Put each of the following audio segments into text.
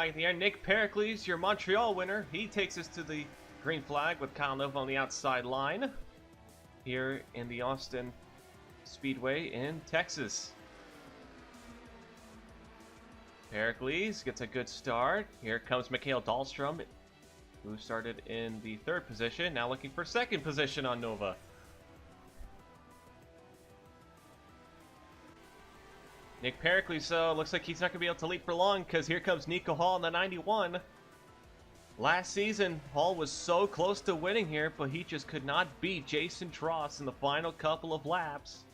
flag in the air. Nick Pericles, your Montreal winner. He takes us to the green flag with Kyle Nova on the outside line here in the Austin Speedway in Texas. Pericles gets a good start. Here comes Mikael Dahlstrom, who started in the 3rd position, now looking for 2nd position on Nova. Nick Pericles, looks like he's not going to be able to lead for long, because here comes Nico Hall in the 91. Last season, Hall was so close to winning here, but he just could not beat Jason Tross in the final couple of laps.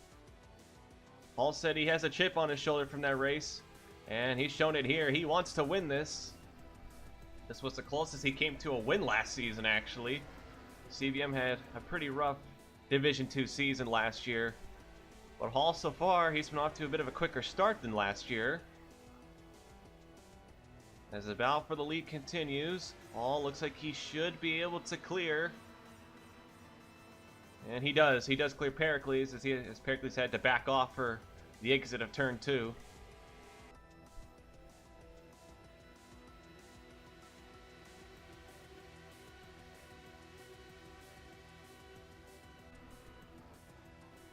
Hall said he has a chip on his shoulder from that race, and he's shown it here. He wants to win this. This was the closest he came to a win last season, actually. CVM had a pretty rough Division II season last year. But Hall, so far, he's been off to a bit of a quicker start than last year. As the battle for the lead continues, Hall looks like he should be able to clear. And he does. He does clear Pericles, as Pericles had to back off for the exit of turn 2.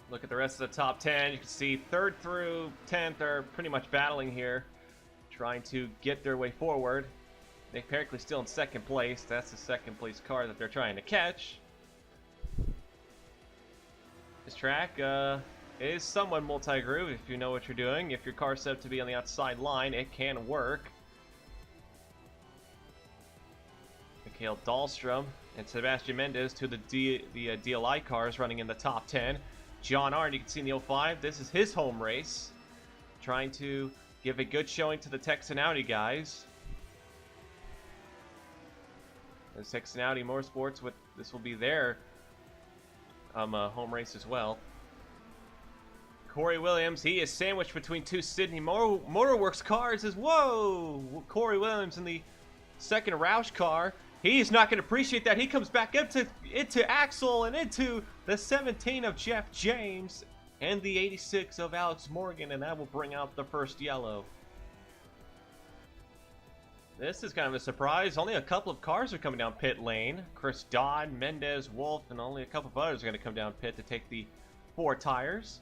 Look at the rest of the top 10. You can see 3rd through 10th are pretty much battling here, trying to get their way forward. Nick Pericles still in 2nd place. That's the 2nd place car that they're trying to catch. This track is somewhat multi-groove if you know what you're doing. If your car's set up to be on the outside line, it can work. Mikael Dahlstrom and Sebastian Mendez, to the DLI cars running in the top 10. John Arndt, you can see in the 05, this is his home race. Trying to give a good showing to the Texan Audi guys. As Texan Audi Motorsports, this will be their home race as well. Corey Williams, he is sandwiched between 2 Sydney Motorworks cars. Whoa! Corey Williams in the 2nd Roush car. He's not going to appreciate that. He comes back up into Axel and into the 17 of Jeff James and the 86 of Alex Morgan, and that will bring out the first yellow. This is kind of a surprise. Only a couple of cars are coming down pit lane. Chris Dodd, Mendez, Wolf, and only a couple of others are going to come down pit to take the 4 tires.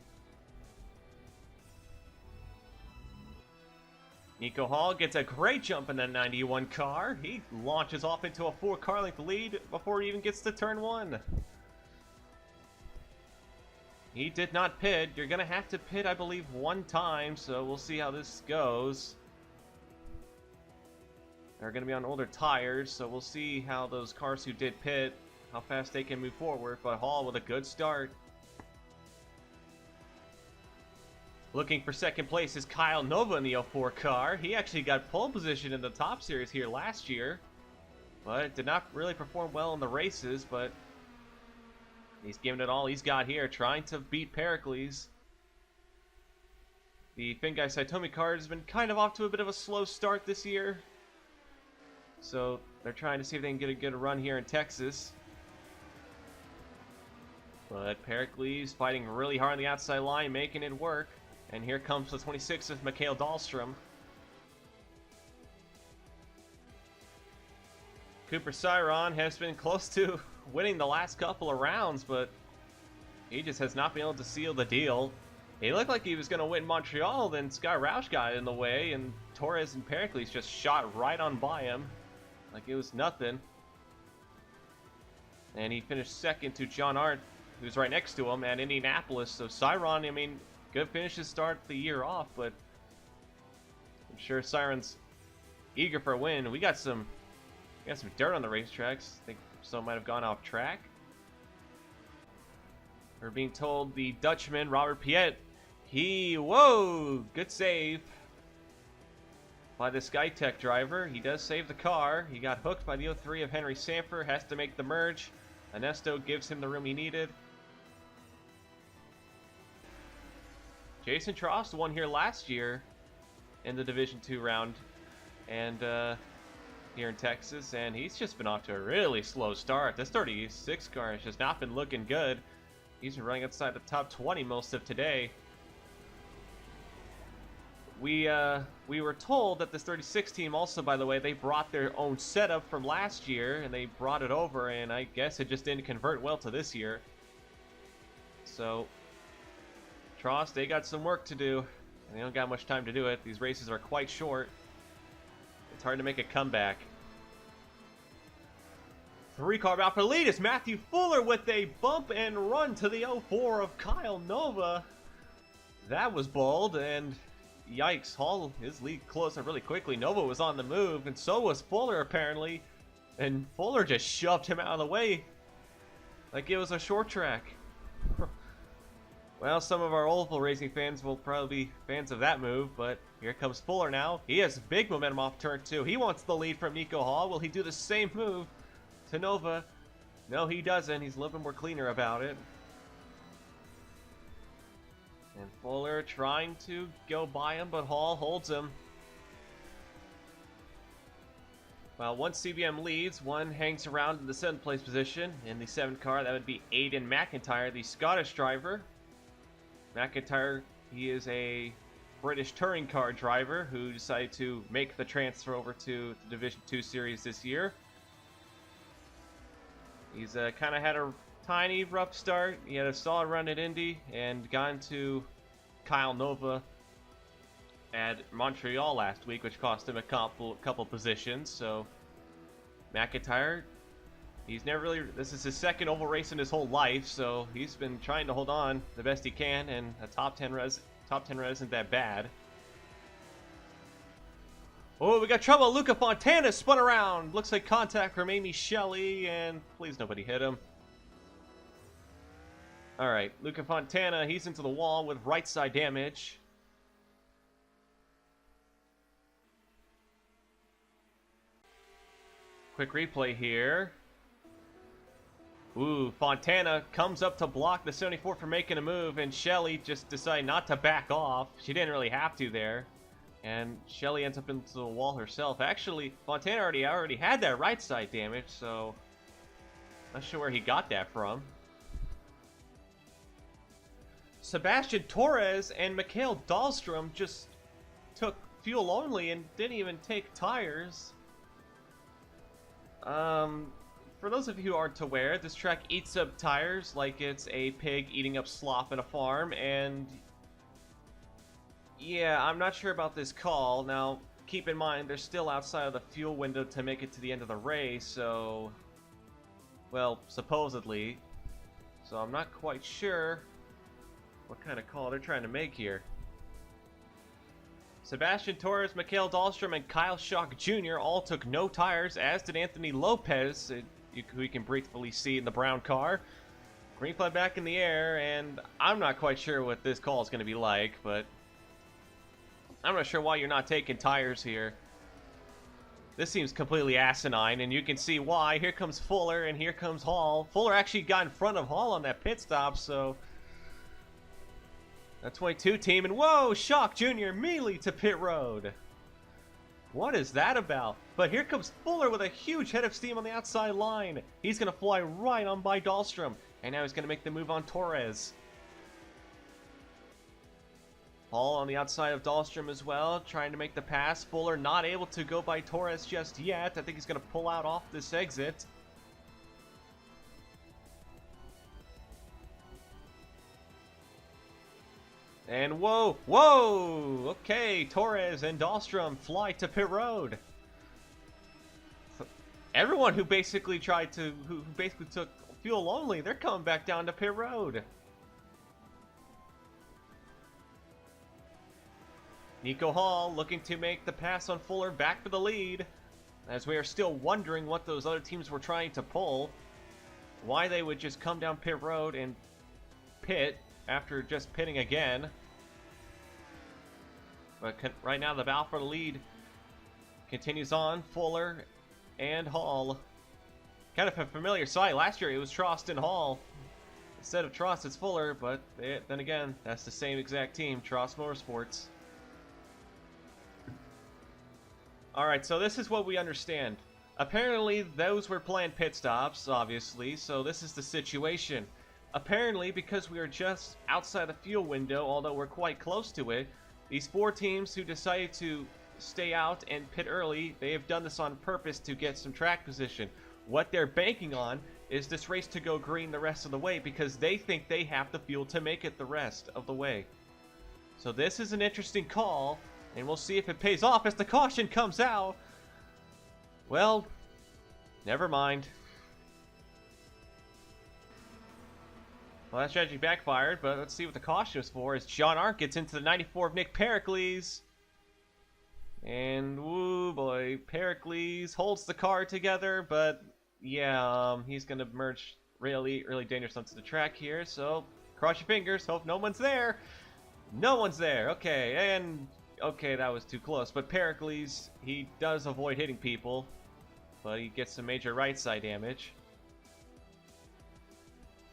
Nico Hall gets a great jump in that 91 car. He launches off into a 4-car length lead before he even gets to turn 1. He did not pit. You're going to have to pit, I believe, 1 time, so we'll see how this goes. They're going to be on older tires, so we'll see how those cars who did pit, how fast they can move forward. But Hall with a good start. Looking for 2nd place is Kyle Nova in the 04 car. He actually got pole position in the Top Series here last year, but did not really perform well in the races, but he's giving it all he's got here, trying to beat Pericles. The Fingai Saitomi car has been kind of off to a bit of a slow start this year, so they're trying to see if they can get a good run here in Texas. But Pericles fighting really hard on the outside line, making it work. And here comes the 26 of Mikael Dahlstrom. Cooper Cyron has been close to winning the last couple of rounds, but he just has not been able to seal the deal. He looked like he was going to win Montreal, then Sky Roush got in the way, and Torres and Pericles just shot right on by him like it was nothing. And he finished 2nd to John Arndt, who's right next to him at Indianapolis. So Cyron, I mean, good finish to start the year off, but I'm sure Siren's eager for a win. We got some dirt on the racetracks. I think some might have gone off track. We're being told the Dutchman, Robert Piet, whoa, good save by the SkyTech driver. He does save the car. He got hooked by the 03 of Henry Sanford, has to make the merge. Ernesto gives him the room he needed. Jason Trost won here last year in the Division II round, and here in Texas, and he's just been off to a really slow start. This 36 car has just not been looking good. He's been running outside the top 20 most of today. we were told that this 36 team also, by the way, they brought their own setup from last year, and they brought it over, and I guess it just didn't convert well to this year. So, Trost, they got some work to do, and they don't got much time to do it. These races are quite short. It's hard to make a comeback. 3-car battle for the lead is Matthew Fuller with a bump and run to the 04 of Kyle Nova. That was bold, and yikes, Hall, his lead closed up really quickly. Nova was on the move, and so was Fuller apparently. And Fuller just shoved him out of the way like it was a short track. Well, some of our oval racing fans will probably be fans of that move, but here comes Fuller now. He has big momentum off turn 2. He wants the lead from Nico Hall. Will he do the same move to Nova? No, he doesn't. He's a little bit more cleaner about it. And Fuller trying to go by him, but Hall holds him. Well, one CBM leads, one hangs around in the 7th place position. In the 7th car, that would be Aidan McIntyre, the Scottish driver. McIntyre, he is a British touring car driver who decided to make the transfer over to the Division 2 series this year. He's kind of had a tiny rough start. He had a solid run at Indy and got into Kyle Nova at Montreal last week, which cost him a couple positions. So McIntyre, he's never really, this is his second oval race in his whole life, so he's been trying to hold on the best he can, and a top 10 res isn't that bad. Oh, we got trouble. Luca Fontana spun around. Looks like contact from Amy Shelley, and please nobody hit him. All right, Luca Fontana, he's into the wall with right side damage. Quick replay here. Ooh, Fontana comes up to block the 74 from making a move, and Shelley just decided not to back off. She didn't really have to there. And Shelley ends up into the wall herself. Actually, Fontana already had that right side damage, so not sure where he got that from. Sebastian Torres and Mikhail Dahlstrom just took fuel only and didn't even take tires. For those of you who aren't aware, this track eats up tires like it's a pig eating up slop in a farm, and yeah, I'm not sure about this call. Now, keep in mind, they're still outside of the fuel window to make it to the end of the race, so, well, supposedly. So I'm not quite sure what kind of call they're trying to make here. Sebastian Torres, Mikhail Dahlstrom, and Kyle Schock Jr. all took no tires, as did Anthony Lopez, who you can briefly see in the brown car. Green flag back in the air, and I'm not quite sure what this call is going to be like, but I'm not sure why you're not taking tires here. This seems completely asinine, and you can see why. Here comes Fuller, and here comes Hall. Fuller actually got in front of Hall on that pit stop, so a 22 team, and whoa, Schock Jr. immediately to pit road. What is that about? But here comes Fuller with a huge head of steam on the outside line. He's going to fly right on by Dahlstrom, and now he's going to make the move on Torres. Hall on the outside of Dahlstrom as well, trying to make the pass. Fuller not able to go by Torres just yet. I think he's going to pull out off this exit. And whoa, okay, Torres and Dahlstrom fly to pit road. Everyone who basically who basically took fuel only, they're coming back down to pit road. Nico Hall looking to make the pass on Fuller back for the lead, as we are still wondering what those other teams were trying to pull. Why they would just come down pit road and pit after just pitting again. But right now the battle for the lead continues on. Fuller and Hall. Kind of a familiar sight. Last year it was Trost and Hall. Instead of Trost, it's Fuller, but then again, that's the same exact team, Trost Motorsports. Alright, so this is what we understand. Apparently, those were planned pit stops, obviously, so this is the situation. Apparently, because we are just outside the fuel window, although we're quite close to it, these 4 teams who decided to stay out and pit early, they have done this on purpose to get some track position. What they're banking on is this race to go green the rest of the way because they think they have the fuel to make it the rest of the way. So this is an interesting call, and we'll see if it pays off as the caution comes out. Well, never mind. Well, that strategy backfired, but let's see what the caution was for as John Arndt gets into the 94 of Nick Pericles. And, woo boy, Pericles holds the car together, but yeah, he's going to merge really, really dangerous onto the track here, so cross your fingers, hope no one's there. No one's there, okay, and, okay, that was too close, but Pericles, he does avoid hitting people, but he gets some major right side damage.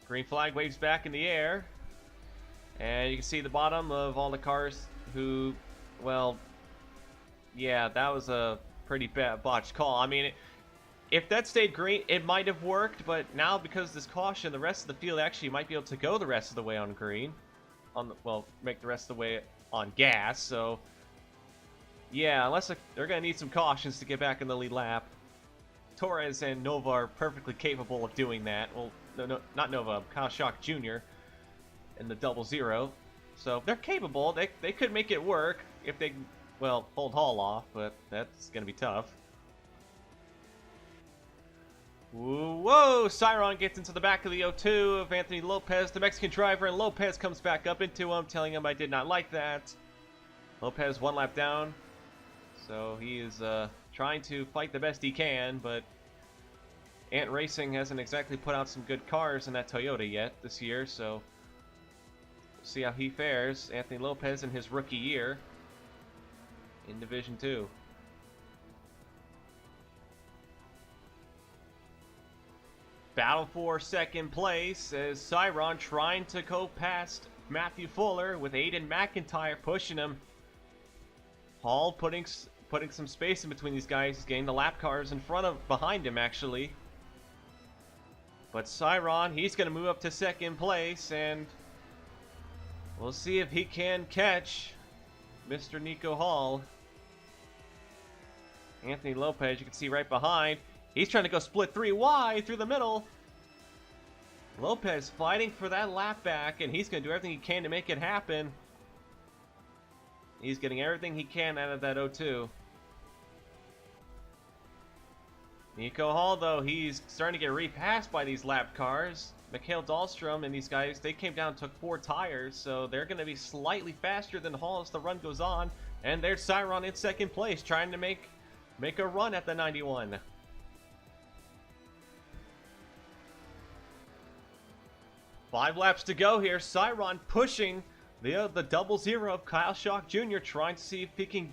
Green flag waves back in the air, and you can see the bottom of all the cars who, well, yeah, that was a pretty bad botched call. I mean, if that stayed green, it might have worked, but now because of this caution, the rest of the field actually might be able to go the rest of the way on green. Well, make the rest of the way on gas, so yeah, unless they're going to need some cautions to get back in the lead lap. Torres and Nova are perfectly capable of doing that. Well, no, not Nova, Kyle Schock Jr. in the 00. So they're capable. They could make it work if they, well, hold Hall off, but that's going to be tough. Whoa! Cyron gets into the back of the 02 of Anthony Lopez, the Mexican driver, and Lopez comes back up into him, telling him I did not like that. Lopez 1 lap down, so he is trying to fight the best he can, but Ant Racing hasn't exactly put out some good cars in that Toyota yet this year, so we'll see how he fares. Anthony Lopez in his rookie year in Division 2. Battle for second place as Cyron trying to go past Matthew Fuller with Aiden McIntyre pushing him. Hall putting some space in between these guys. He's getting the lap cars behind him actually. But Cyron, he's going to move up to second place, and we'll see if he can catch Mr. Nico Hall. Anthony Lopez, you can see right behind. He's trying to go split 3 wide through the middle. Lopez fighting for that lap back, and he's going to do everything he can to make it happen. He's getting everything he can out of that 02. Nico Hall, though, he's starting to get repassed by these lap cars. Mikhail Dahlstrom and these guys, they came down and took 4 tires, so they're going to be slightly faster than Hall as the run goes on. And there's Cyron in second place, trying to make a run at the 91. Five laps to go here. Cyron pushing the 00 of Kyle Schock Jr., trying to see if he can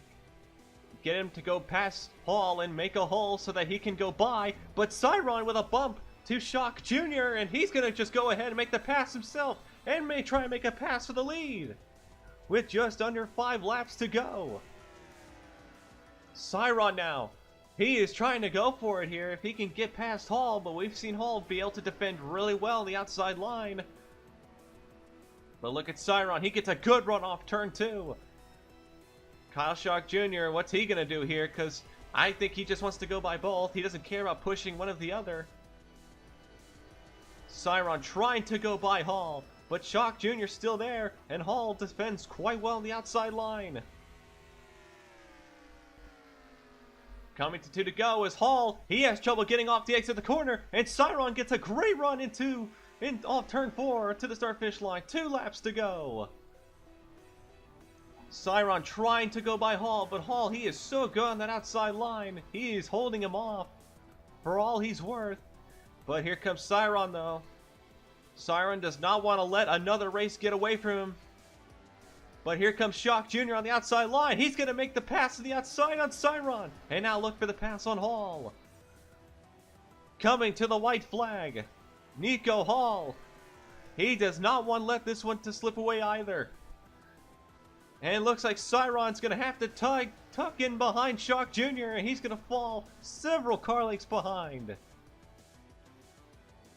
get him to go past Hall and make a hole so that he can go by. But Cyron with a bump to Schock Jr., and he's going to just go ahead and make the pass himself and may try and make a pass for the lead with just under 5 laps to go. Cyron now, he is trying to go for it here if he can get past Hall, but we've seen Hall be able to defend really well on the outside line. But look at Cyron, he gets a good run off turn 2. Kyle Schock Jr., what's he going to do here? Because I think he just wants to go by both. He doesn't care about pushing one of the other. Cyron trying to go by Hall, but Schock Jr. still there, and Hall defends quite well on the outside line. Coming to 2 to go is Hall. He has trouble getting off the exit of the corner, and Cyron gets a great run off turn 4 to the start-finish line. 2 laps to go. Cyron trying to go by Hall, but Hall, he is so good on that outside line. He is holding him off for all he's worth. But here comes Cyron, though. Cyron does not want to let another race get away from him. But here comes Schock Jr. on the outside line. He's going to make the pass to the outside on Cyron. And now look for the pass on Hall. Coming to the white flag, Nico Hall. He does not want to let this one to slip away either. And it looks like Cyron's going to have to tuck in behind Schock Jr. And he's going to fall several car lengths behind.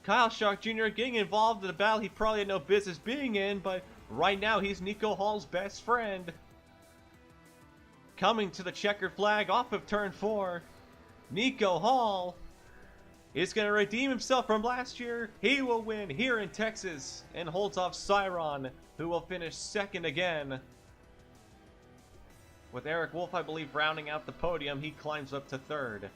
Kyle Schock Jr. getting involved in a battle he probably had no business being in, but right now he's Nico Hall's best friend. Coming to the checkered flag off of turn 4. Nico Hall is going to redeem himself from last year. He will win here in Texas and holds off Cyron, who will finish second again. With Eric Wolf, I believe, rounding out the podium, he climbs up to third.